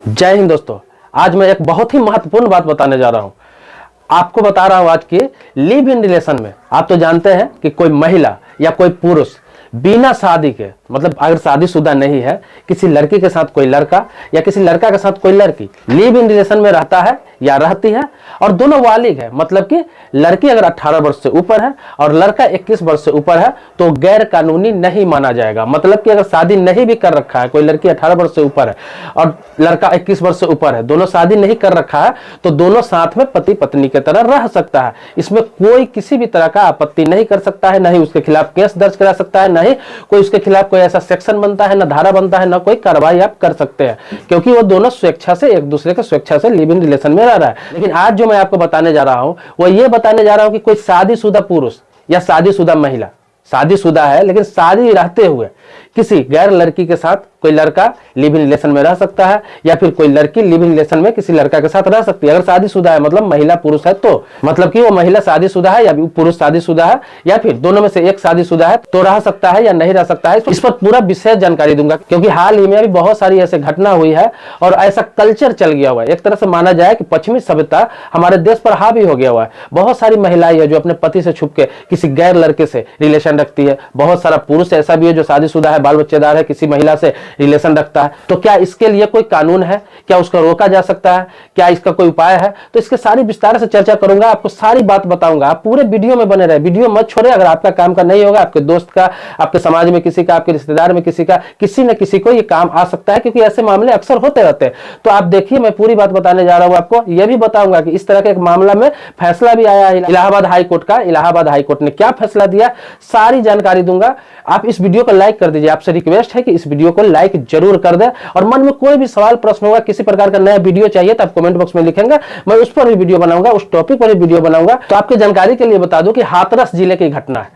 जय हिंद दोस्तों। आज मैं एक बहुत ही महत्वपूर्ण बात बताने जा रहा हूं। आपको बता रहा हूं आज के लिव इन रिलेशन में आप तो जानते हैं कि कोई महिला या कोई पुरुष बिना शादी के, मतलब अगर शादीशुदा नहीं है, किसी लड़की के साथ कोई लड़का या किसी लड़का के साथ कोई लड़की लिव इन रिलेशन में रहता है या रहती है और दोनों वालिग है, मतलब कि लड़की अगर 18 वर्ष से ऊपर है और लड़का 21 वर्ष से ऊपर है तो गैर कानूनी नहीं माना जाएगा। मतलब कि अगर शादी नहीं भी कर रखा है, कोई लड़की 18 वर्ष से ऊपर है और लड़का 21 वर्ष से ऊपर है, दोनों शादी नहीं कर रखा है, तो दोनों साथ में पति पत्नी की तरह रह सकता है। इसमें कोई किसी भी तरह का आपत्ति नहीं कर सकता है, नहीं उसके खिलाफ केस दर्ज करा सकता है, नहीं कोई उसके खिलाफ कोई ऐसा सेक्शन बनता है, ना धारा बनता है, ना कोई कार्रवाई आप कर सकते हैं, क्योंकि वो दोनों स्वेच्छा से एक दूसरे के स्वेच्छा से लिव इन रिलेशन में रह रहा है। लेकिन आज जो मैं आपको बताने जा रहा हूं वो ये बताने जा रहा हूं कि कोई शादीशुदा पुरुष या शादीशुदा महिला, शादीशुदा है लेकिन शादी रहते हुए किसी गैर लड़की के साथ कोई लड़का लिव इन रिलेशन में रह सकता है या फिर कोई लड़की लिव इन रिलेशन में किसी लड़का के साथ रह सकती है। अगर शादीशुदा है, मतलब महिला पुरुष है, तो मतलब कि वो महिला शादीशुदा है या पुरुष शादीशुदा है या फिर दोनों में से एक शादीशुदा है तो रह सकता है या नहीं रह सकता है। इस पर पूरा विशेष जानकारी दूंगा, क्योंकि हाल ही में अभी बहुत सारी ऐसी घटना हुई है और ऐसा कल्चर चल गया हुआ है। एक तरह से माना जाए कि पश्चिमी सभ्यता हमारे देश पर हावी हो गया हुआ है। बहुत सारी महिलाएं है जो अपने पति से छुप के किसी गैर लड़के से रिलेशन रखती है। बहुत सारा पुरुष ऐसा भी है जो शादीशुदा है, बाल बच्चेदार है, किसी महिला से रिलेशन रखता है। तो क्या इसके लिए कोई कानून है? क्या उसको रोका जा सकता है? क्या इसका कोई उपाय है? तो इसके सारी विस्तार से चर्चा करूंगा, आपको सारी बात बताऊंगा। आप पूरे वीडियो में बने रहे, वीडियो मत छोड़े। अगर आपका काम का नहीं होगा, आपके दोस्त का, आपके समाज में किसी का, आपके रिश्तेदार में किसी का, किसी न किसी को ये काम आ सकता है, क्योंकि ऐसे मामले अक्सर होते रहते हैं। तो आप देखिए, मैं पूरी बात बताने जा रहा हूं। आपको यह भी बताऊंगा कि इस तरह के एक मामला में फैसला भी आया है इलाहाबाद हाईकोर्ट का। इलाहाबाद हाईकोर्ट ने क्या फैसला दिया, सारी जानकारी दूंगा। आप इस वीडियो को लाइक कर दीजिए। आपसे रिक्वेस्ट है कि इस वीडियो को लाइक जरूर कर दे, और मन में कोई भी सवाल प्रश्न होगा, किसी प्रकार का नया वीडियो चाहिए तो आप कमेंट बॉक्स में लिखेंगे, मैं उस पर भी वीडियो बनाऊंगा, उस टॉपिक पर भी वीडियो बनाऊंगा। तो आपकी जानकारी के लिए बता दूं कि हाथरस जिले की घटना है।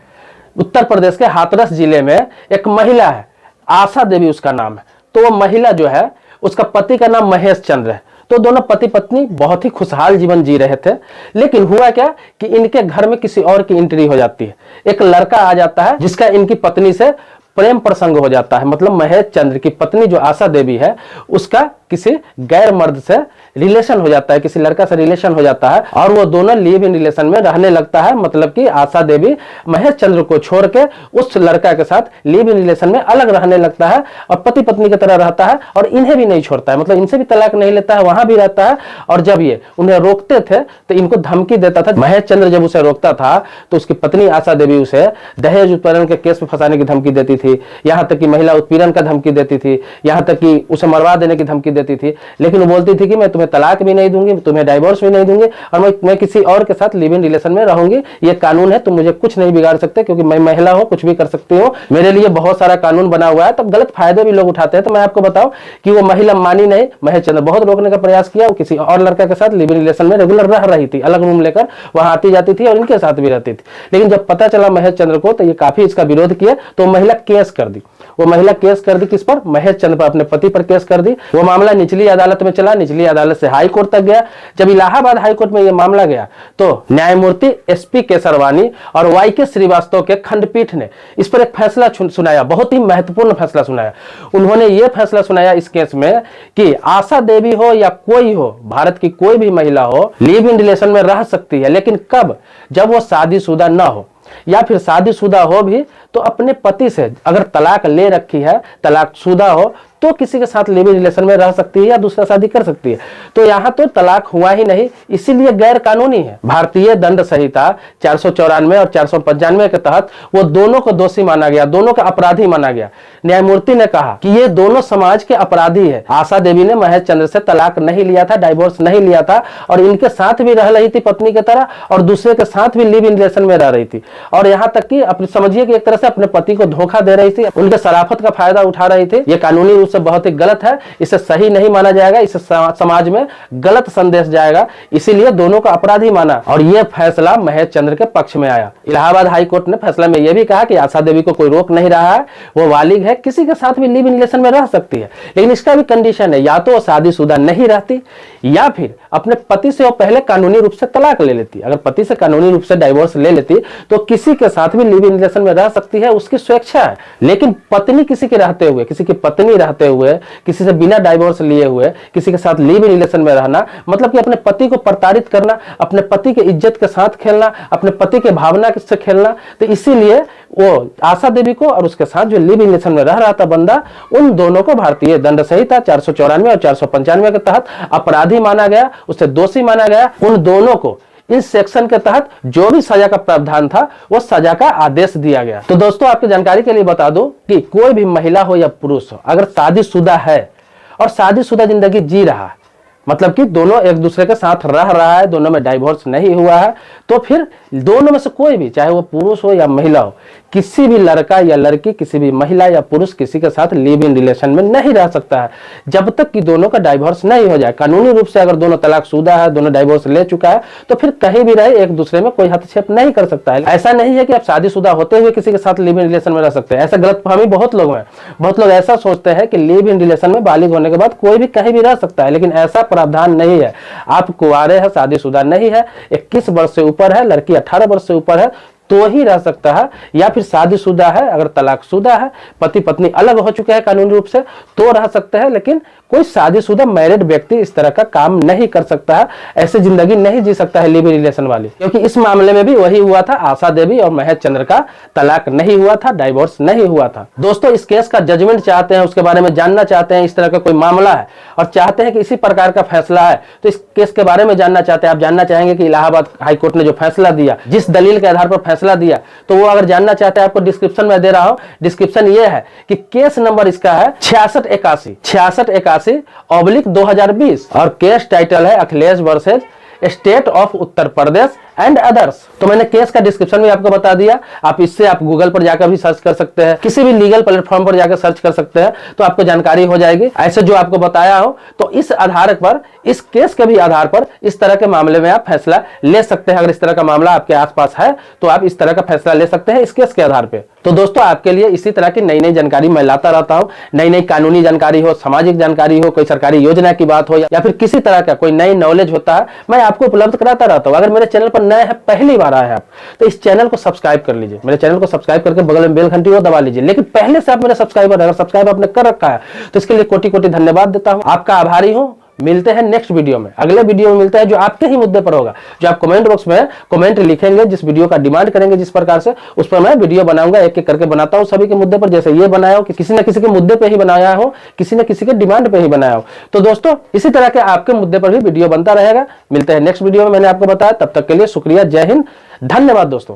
उत्तर प्रदेश के हाथरस जिले में एक महिला है, आशा देवी उसका नाम है। तो वो महिला जो है, उसका पति का नाम महेश चंद्र है। तो दोनों पति पत्नी बहुत ही खुशहाल जीवन जी रहे थे। लेकिन हुआ क्या कि इनके घर में किसी और की एंट्री हो जाती है। एक लड़का आ जाता है जिसका इनकी पत्नी से प्रेम प्रसंग हो जाता है। मतलब महेश चंद्र की पत्नी जो आशा देवी है, उसका किसी गैर मर्द से रिलेशन हो जाता है, किसी लड़का से रिलेशन हो जाता है और वो दोनों लिव इन रिलेशन में रहने लगता है। मतलब कि आशा देवी महेश चंद्र को छोड़ के उस लड़का के साथ लिव इन रिलेशन में अलग रहने लगता है और पति पत्नी की तरह रहता है, और इन्हें भी नहीं छोड़ता है, मतलब इनसे भी तलाक नहीं लेता है, वहां भी रहता है। और जब ये उन्हें रोकते थे तो इनको धमकी देता था। महेश चंद्र जब उसे रोकता था तो उसकी पत्नी आशा देवी उसे दहेज उत्पीड़न के केस में फंसाने की धमकी देती थी, यहां तक कि महिला उत्पीड़न का धमकी देती थी, यहां तक कि उसे मरवा देने की धमकी देती थी। लेकिन वो बोलती थी कि मैं तुम्हें तलाक भी नहीं दूंगी, तुम्हें डाइवोर्स भी नहीं दूंगी, और मैं किसी और के साथ लिव इन रिलेशन में रहूंगी। ये कानून है, तुम मुझे कुछ नहीं बिगाड़ सकते, क्योंकि मैं महिला हूं, कुछ भी कर सकती हूँ, मेरे लिए बहुत सारा कानून बना हुआ है। तब गलत फायदे भी लोग उठाते हैं। तो मैं आपको बताऊं कि वो महिला मानी नहीं। महेश चंद्र बहुत रोकने का प्रयास किया, वो किसी और लड़का के साथ लिव इन रिलेशन में रेगुलर रह रही थी, अलग रूम लेकर वहां आती जाती थी और इनके साथ भी रहती थी। लेकिन जब पता चला महेश चंद्र को, तो ये काफी इसका विरोध किया, तो महिला केस कर दी। वो महिला केस कर दी, किस पर? महेश चंद्र पर, अपने पति पर केस कर दी। वो मामला निचली अदालत में चला, निचली अदालत से हाई कोर्ट तक गया। जब इलाहाबाद हाई कोर्ट में यह मामला गया तो न्यायमूर्ति एसपी केसरवानी और वाईके श्रीवास्तव के खंडपीठ ने इस पर एक फैसला सुनाया, बहुत ही महत्वपूर्ण फैसला सुनाया। उन्होंने यह फैसला सुनाया इस केस में कि आशा देवी हो या कोई हो, भारत की कोई भी महिला हो, लिव इन रिलेशन में रह सकती है। लेकिन कब? जब वो शादीशुदा न हो, या फिर शादीशुदा हो भी तो अपने पति से अगर तलाक ले रखी है, तलाकशुदा हो, तो किसी के साथ लिव इन रिलेशन में रह सकती है या दूसरा शादी कर सकती है। तो यहां तो तलाक हुआ ही नहीं, इसीलिए गैर कानूनी है। भारतीय दंड संहिता 494 और 495 के तहत वो दोनों को दोषी माना गया, दोनों का अपराधी माना गया। न्यायमूर्ति ने कहा कि ये दोनों समाज के अपराधी है। आशा देवी ने महेश चंद्र से तलाक नहीं लिया था, डाइवोर्स नहीं लिया था, और इनके साथ भी रह रही थी पत्नी की तरह, और दूसरे के साथ भी लिव इन रिलेशन में रह रही थी। और यहाँ तक कि अपने समझिए कि एक तरह से अपने पति को धोखा दे रही थी, उनके शराफत का फायदा उठा रही थी। ये कानूनी रूप से बहुत ही गलत है, इसे सही नहीं माना जाएगा, इसे समाज में गलत संदेश जाएगा, इसीलिए दोनों को अपराधी माना। और यह फैसला महेश चंद्र के पक्ष में आया। इलाहाबाद हाई कोर्ट ने फैसला में यह भी कहा कि आशा देवी को कोई रोक नहीं रहा है, वो वालिग है, किसी के साथ भी लिव इन रिलेशन में रह सकती है। लेकिन इसका भी कंडीशन है, या तो वो शादीशुदा नहीं रहती, या फिर अपने पति से वो पहले कानूनी रूप से तलाक ले लेती, अगर पति से कानूनी रूप से डाइवोर्स ले लेती तो किसी के साथ भी लिव इन रिलेशन में रह सकती है, उसकी स्वेच्छा है। लेकिन पत्नी किसी के रहते हुए, किसी की पत्नी रहते हुए, किसी से बिना डाइवोर्स लिए हुए किसी के साथ लिव इन रिलेशन में रहना, मतलब कि अपने पति को प्रताड़ित करना, अपने पति के इज्जत के साथ खेलना, अपने पति के भावना से खेलना। तो इसीलिए वो आशा देवी को और उसके साथ जो लिव इन रिलेशन में रह रहा था बंदा, उन दोनों को भारतीय दंड संहिता 494 और 495 के तहत अपराधी माना गया, उसे दोषी माना गया। उन दोनों को इस सेक्शन के तहत जो भी सजा का प्रावधान था वो सजा का आदेश दिया गया। तो दोस्तों आपकी जानकारी के लिए बता दूं कि कोई भी महिला हो या पुरुष हो, अगर शादीशुदा है और शादीशुदा जिंदगी जी रहा है, मतलब कि दोनों एक दूसरे के साथ रह रहा है, दोनों में डाइवोर्स नहीं हुआ है, तो फिर दोनों में से कोई भी, चाहे वो पुरुष हो या महिला हो, किसी भी लड़का या लड़की, किसी भी महिला या पुरुष किसी के साथ लिव इन रिलेशन में नहीं रह सकता है जब तक कि दोनों का डाइवोर्स नहीं हो जाए। कानूनी रूप से अगर दोनों तलाकशुदा है, दोनों डाइवोर्स ले चुका है, तो फिर कहीं भी रहे एक दूसरे में कोई हस्तक्षेप नहीं कर सकता है। ऐसा नहीं है कि आप शादीशुदा होते हुए किसी के साथ लिव इन रिलेशन में रह सकते हैं, ऐसा गलतफहमी बहुत लोग हैं। बहुत लोग ऐसा सोचते हैं कि लिव इन रिलेशन में बालिग होने के बाद कोई भी कहीं भी रह सकता है, लेकिन ऐसा प्रावधान नहीं है। आप कुंवारे हैं, शादीशुदा नहीं है, 21 वर्ष से ऊपर है, लड़की 18 वर्ष से ऊपर है तो ही रह सकता है, या फिर शादीशुदा है, अगर तलाकशुदा है, पति पत्नी अलग हो चुके हैं कानूनी रूप से तो रह सकते हैं, लेकिन कोई शादीशुदा मैरिड व्यक्ति इस तरह का काम नहीं कर सकता है, ऐसे जिंदगी नहीं जी सकता है लिव इन रिलेशन वाली। क्योंकि इस मामले में भी वही हुआ था, आशा देवी और महेश चंद्र का तलाक नहीं हुआ था, डाइवोर्स नहीं हुआ था। दोस्तों इस केस का जजमेंट चाहते हैं, उसके बारे में जानना चाहते हैं, इस तरह का कोई मामला है और चाहते हैं कि इसी प्रकार का फैसला है, तो इस केस के बारे में जानना चाहते हैं, आप जानना चाहेंगे कि इलाहाबाद हाईकोर्ट ने जो फैसला दिया, जिस दलील के आधार पर फैसला दिया, तो वो अगर जानना चाहते हैं आपको डिस्क्रिप्शन में दे रहा हूं। डिस्क्रिप्शन ये है कि केस नंबर इसका है 6681/2020 और केस टाइटल है Akhilesh versus state of Uttar Pradesh and others. तो मैंने केस का डिस्क्रिप्शन भी आपको बता दिया, आप इससे आप गूगल पर जाकर भी सर्च कर सकते हैं, किसी भी लीगल प्लेटफॉर्म पर जाकर सर्च कर सकते हैं, तो आपको जानकारी हो जाएगी। ऐसे जो आपको बताया हो, तो इस आधार पर, इस केस के भी आधार पर इस तरह के मामले में आप फैसला ले सकते हैं। अगर इस तरह का मामला आपके आसपास है तो आप इस तरह का फैसला ले सकते हैं इस केस के आधार पर। तो दोस्तों आपके लिए इसी तरह की नई नई जानकारी मैं लाता रहता हूं, नई नई कानूनी जानकारी हो, सामाजिक जानकारी हो, कोई सरकारी योजना की बात हो, या फिर किसी तरह का कोई नई नॉलेज होता है, मैं आपको उपलब्ध कराता रहता हूं। अगर मेरे चैनल पर नए हैं, पहली बार आए हैं आप, तो इस चैनल को सब्सक्राइब कर लीजिए, मेरे चैनल को सब्सक्राइब करके बगल में बेल घंटी को दबा लीजिए। लेकिन पहले से आप मेरे सब्सक्राइबर, अगर सब्सक्राइब आपने कर रखा है तो इसके लिए कोटि कोटि धन्यवाद देता हूं, आपका आभारी हूं। मिलते हैं नेक्स्ट वीडियो में, अगले वीडियो में मिलते हैं जो आपके ही मुद्दे पर होगा, जो आप कमेंट बॉक्स में कमेंट लिखेंगे, जिस वीडियो का डिमांड करेंगे जिस प्रकार से, उस पर मैं वीडियो बनाऊंगा। एक एक करके बनाता हूं सभी के मुद्दे पर, जैसे ये बनाया हो कि किसी न किसी के मुद्दे पे ही बनाया हो, किसी न किसी के डिमांड पे ही बनाया हो। तो दोस्तों इसी तरह के आपके मुद्दे पर भी वीडियो बनता रहेगा। मिलते हैं नेक्स्ट वीडियो में, मैंने आपको बताया। तब तक के लिए शुक्रिया, जय हिंद, धन्यवाद दोस्तों।